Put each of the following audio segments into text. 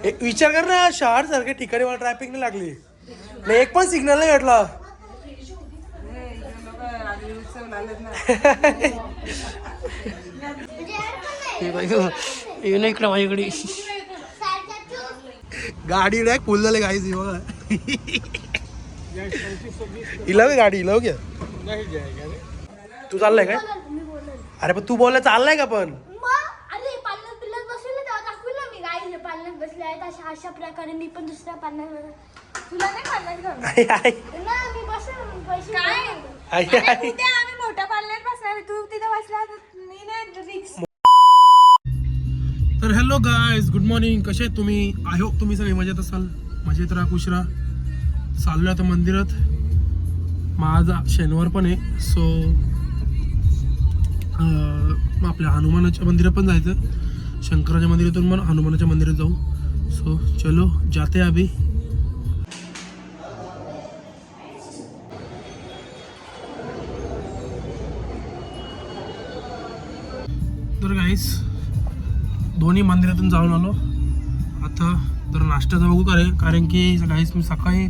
एक विचार कर ना, शहर सारख्या ठिकाणी मला ट्रॅफिक नाही लागली, नाही एक पण सिग्नल नाही भेटला. इकडे माझ्याकडे गाडी डायरेक्ट फुल झाले गाईज बघा. इलाव गाडी इलाव घ्या. तू चाललाय काय? अरे पण तू बोलला चाललाय का पण? अरे पालनात पिल्लात बसले तेव्हा दाखवलं मी गाईज पालनात बसले आहेत अशा प्रकारे मी पण दुसऱ्या पालनात तुला नाही पालनात घालून ना मी बसले पैसे काय उद्या आम्ही मोठ्या पालनात बसणार तू तिथे बसला मी नाही रिक्स. तर हॅलो गाईज, गुड मॉर्निंग. कसे आहेत तुम्ही? आय होप तुम्ही सगळे मजेत असाल. मजेत राहा, खुश राहा. चाललो आता मंदिरात. आज शनिवार पण आहे, सो आपल्या हनुमानाच्या मंदिरात पण जायचं. शंकराच्या मंदिरातून पण हनुमानाच्या मंदिरात जाऊ. सो चलो जाते अभी. तर गाईस दोन्ही मंदिरातून जाऊन आलो. आता तर नाश्त्याचं बघू कारण की गाईस मी सकाळी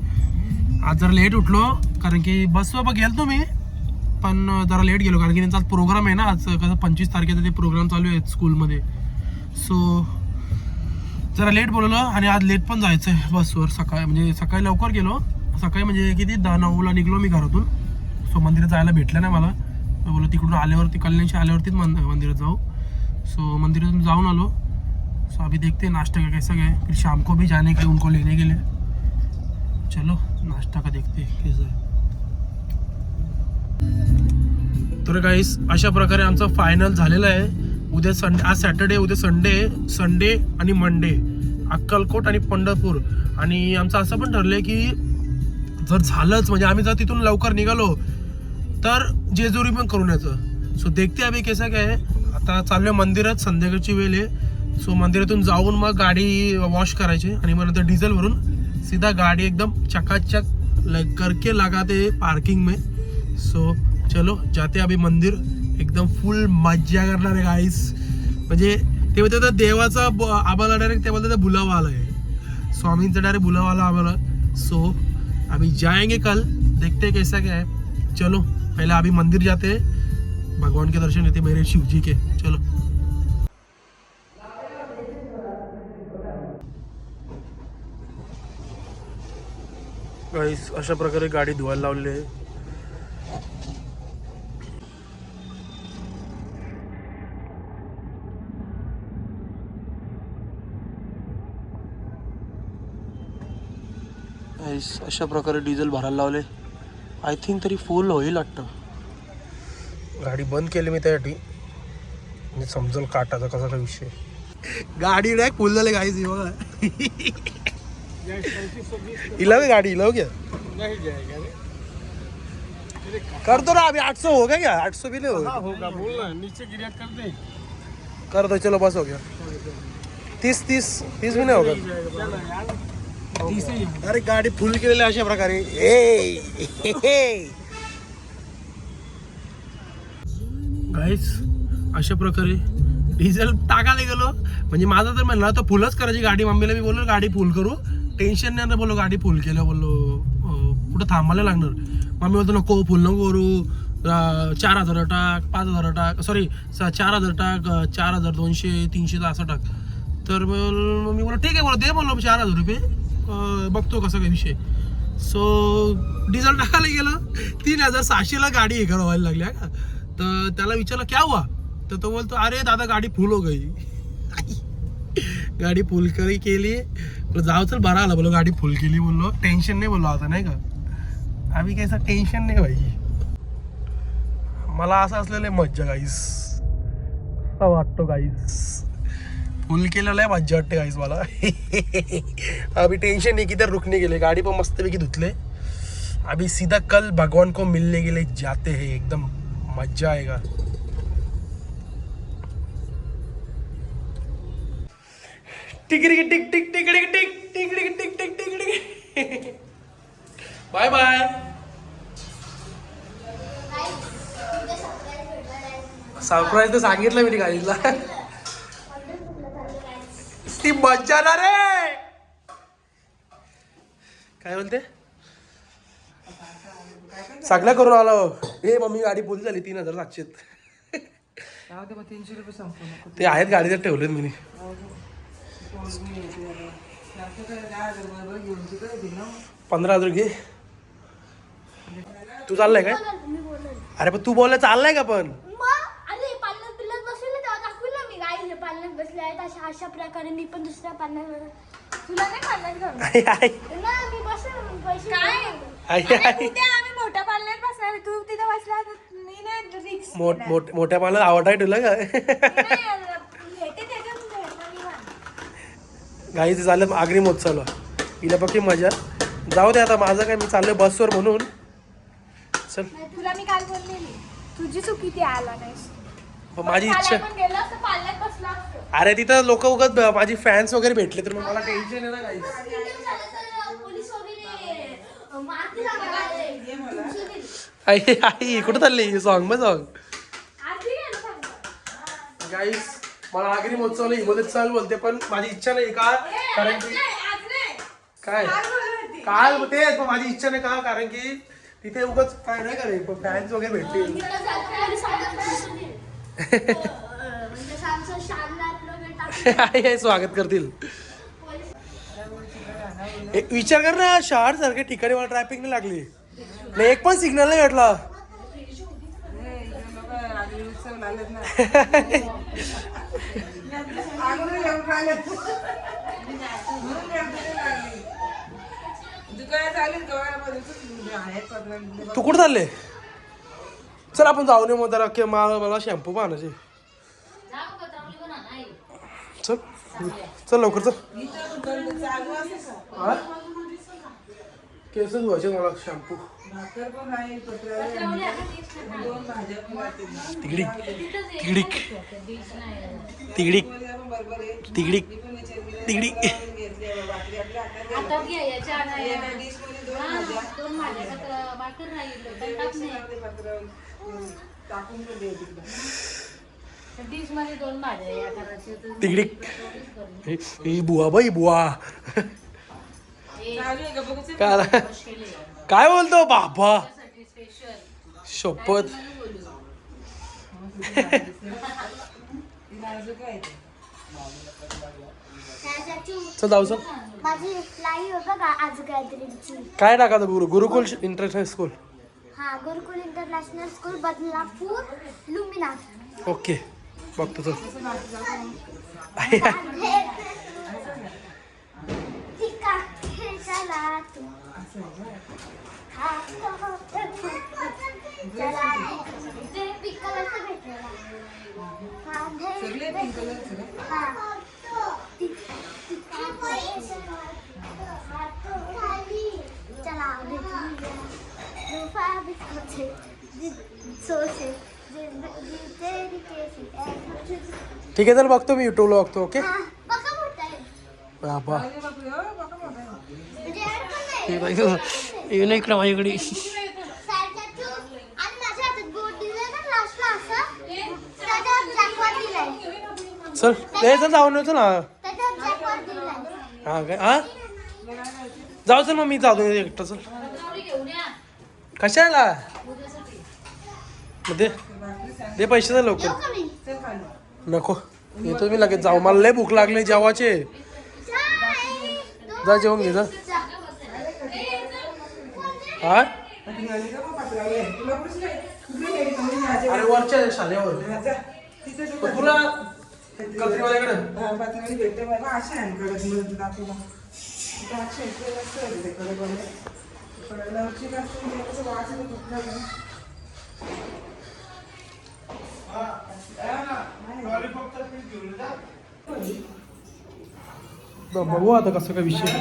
आज जरा लेट उठलो, कारण की बस बाबा गेलो मी, पण जरा लेट गेलो कारण की त्यांचा आज प्रोग्राम आहे ना. आज कसं 25 तारखेचा ते प्रोग्राम चालू आहे स्कूलमध्ये. सो जरा लेट बोलवलं आणि आज लेट पण जायचं आहे बसवर. सकाळी लवकर गेलो. सकाळी म्हणजे किती 10-9ला निघलो मी घरातून. सो मंदिरात जायला भेटलं नाही मला. बोललो तिकडून आल्यावरती कल्याणशी आल्यावरतीच मंदिरात जाऊ. सो मंदिरातून जाऊन आलो. सो अभी देखते हैं नाश्ता का कैसा गया. फिर शाम को भी जाने के उनको लेने के लिए. चलो नाश्ता का देखते हैं कैसा है. तर गाईस अशा प्रकारे आमचं फायनल झालेलं आहे. उद्या संडे, आज सॅटर्डे, उद्या संडे आणि मंडे अक्कलकोट आणि पंढरपूर. आणि आमचं असं पण ठरलंय की जर झालंच म्हणजे आम्ही जर तिथून लवकर निघालो तर जेजुरी पण करून यायचं. सो देखते अभी कैसा काय आहे. आता चाललोय मंदिरात, संध्याकाळची वेळ आहे. सो मंदिरातून जाऊन मग गाडी वॉश करायची आणि मग नंतर डिझेल भरून सीधा गाडी एकदम चकाचक करके लगाते पार्किंग में. सो चलो जाते अभी मंदिर. एकदम फुल मज्जा करणार आहे गाईस. म्हणजे ते बोलतात देवाचा आम्हाला डायरेक्ट ते बोलतात बुलावा आला आहे, स्वामींचा डायरेक्ट बुलावा आला आम्हाला. सो अभी जाएंगे कल, देखते कैसा क्या है. चलो पहले अभी मंदिर जाते हैं, भगवान के दर्शन लेते मेरे शिव जी के. चलो गाईस अशा प्रकारे गाडी धुवायला लावली आहे. गाईस अशा प्रकारे डिझेल भरायला लावले. आय थिंक तरी फुल होईल वाटतं. गाडी बंद केली मी त्यासाठी, म्हणजे समजल काटाचा कसा काय विषय. गाडी डायरेक्ट फुल झाले गाईस बघा. इलाव गाड़ी इलाव क्या नहीं जाएगा कर दो ना. अभी 800 होगा क्या? 800 भी नहीं होगा. होगा बोल रहा है, नीचे गिरा कर दे. कर दो चलो बस हो गया. 30 भी नहीं होगा. अरे गाडी फुल केलेली अशा प्रकारे. गाईस अशा प्रकारे डिझेल टाकायला गेलो. म्हणजे माझा तर म्हणला तर फुलच करायची गाडी. मम्मीला मी बोललो गाडी फुल करू, टेन्शन नाही. बोललो गाडी फुल केलं, बोललो कुठं थांबायला लागणार. मम्मी बोलतो नको फुल नको करू, 4,000 टाक, 5,000 टाक, सॉरी 4,000 टाक, 4,200 300 असं टाक. तर मी बोललो ठीक आहे, बोललो दे बोललो 4,000 रुपये, बघतो कसं काय विषय. सो डिझेल टाकायला गेलं, 3,600ला गाडी हे व्हायला लागली का. तर त्याला विचारलं क्या हुआ, तर तो बोलतो अरे दादा गाडी फुल हो गई. गाडी फुल केली. जाऊ चल बरा आला बोलो, गाडी फुल केली. बोललो टेन्शन नाही, बोललो आता नाही का. आम्ही काही टेन्शन नाही भाई. मला असं असलेलं मज्जा गाईस वाटतो गाईस. फुल केलेलं आहे मज्जा वाटते गाईस मला. अभी टेंशन नहीं, किधर रुकने के लिए गाड़ी पर मस्त पैकी धुतले. अभी सीधा कल भगवान को मिलने के लिए जाते हैं. एकदम मजा आएगा. टिकड़ी टिक टिक टिकड़ी टिक टिकड़ी टिक टिक टिकड़ी. Bye bye. सरप्राईज तर सांगितलं मी गाडीला. ती मज्जा ना रे. काय बोलते सगळं करून आलो. हे मम्मी गाडी फुल झाली 3700. ते आहेत गाडीत ठेवलेत मी. 15,000 घे. तू चाललाय काय? मी बोलल. अरे पण तू बोलला चाललाय का पण? अरे पालनात पिल्लात बसले तेव्हा दाखवलं ना मी गाईचे पालनात बसले आहेत अशा प्रकारे मी पण दुसऱ्या पालनात तुला नाही पालनात घालून ना मी बसेल पैसे काय आम्ही मोठ्या पालनात बसणार तू तिथे बसला मी नाही रिक्स मोठ्या पाला आवड आहे तुला काय? गाईचं झालं आगरी महोत्सवला हिला पक्की मजा. जाऊ दे आता माझं काय मी चाललोय बसवर म्हणून. चल तुला मी काल बोललेली तुझी चुकी ती आला नाहीस. माझी इच्छा पालनात बसला असतो. अरे तिथं लोक उगत माझी फॅन्स वगैरे भेटले तर मग मला टेन्शन आहे ना काही. पोलीस वगैरे मारतील आम्हाला. आई कुठं चालली सॉंग मग सॉंग गाईस. मला आगरी महोत्सवला हिमोदेत चाल बोलते पण माझी इच्छा नाही का कारण की काय काल तेच पण माझी इच्छा नाही का कारण की तिथे उगाच काय नाही करे पण फॅन्स वगैरे भेटतील. स्वागत करतील. विचार कर ना शहर सारख्या ठिकाणी मला ट्रॅफिक नाही लागली नाही एक पण सिग्नल नाही भेटला. तू कुठं चालले? चल आपण जाऊ नये मग जरा की मला शॅम्पू पाहण्याचे. चल चल लवकर चल. केस धुवायचे मला शॅम्पू. तिगडीक तिगडीक तिगडीक तिगडीक तिगडीक. तिगडीक बुवा बाई बुवा. काय बोलतो बाबा शपथ. चल जाऊ चल. माझी लाईव्ह बघा आज काहीतरी काय टाकायचं गुरुकुल इंटरनॅशनल स्कूल. हा गुरुकुल इंटरनॅशनल स्कूल बदलापूर लुमिनार. ओके बघतो चल. ठीक आहे चल बघतो मी युट्यूबला बघतो. ओके बाबा इकडे माझ्याकडे. चल ते चल जाऊन येतो ना. हा काय हा जाऊ चल मग मी जाऊ एकटा. चल कशाला दे दे पैसे दे लवकर. नको येतो मी लगेच जाऊ मला लय भूक लागली जेवाचे. जा जेवून घे जा. हा अरे वरच्या शाळेवर तुला कत्रीवाल्याकडे बघू आता कसं काय विषय.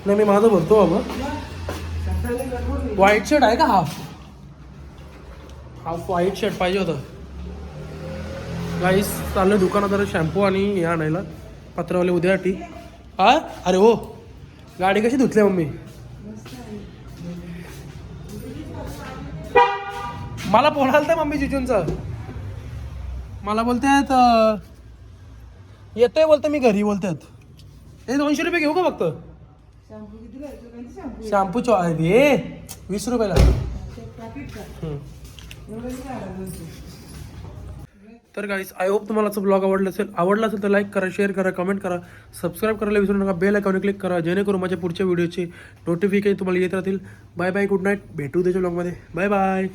नाही मी माझं भरतो बाबा. व्हाईट शर्ट आहे का हाफ हाफ व्हाईट शर्ट पाहिजे होतं. गाईस चाललं दुकानात शॅम्पू आणि हे आणायला पत्रवाले उद्यासाठी. हा अरे हो गाडी कशी धुतली मम्मी. मला फोन आला तर मम्मी जिजूंचा मला बोलतायत येतोय बोलतो मी घरी बोलतात. हे 200 रुपये घेऊ का फक्त? शॅम्पू हे 20 रुपयाला. तर गाईस आय होप तुम्हाला आजचा ब्लॉग आवडला असेल तर लाईक करा, शेअर करा, कमेंट करा, सबस्क्राईब करायला विसरू नका, बेल आयकॉन क्लिक करा जेणेकरून माझ्या पुढच्या व्हिडिओचे नोटिफिकेशन तुम्हाला येत राहतील. बाय बाय, गुड नाईट, भेटू त्याच्या ब्लॉगमध्ये. Bye bye.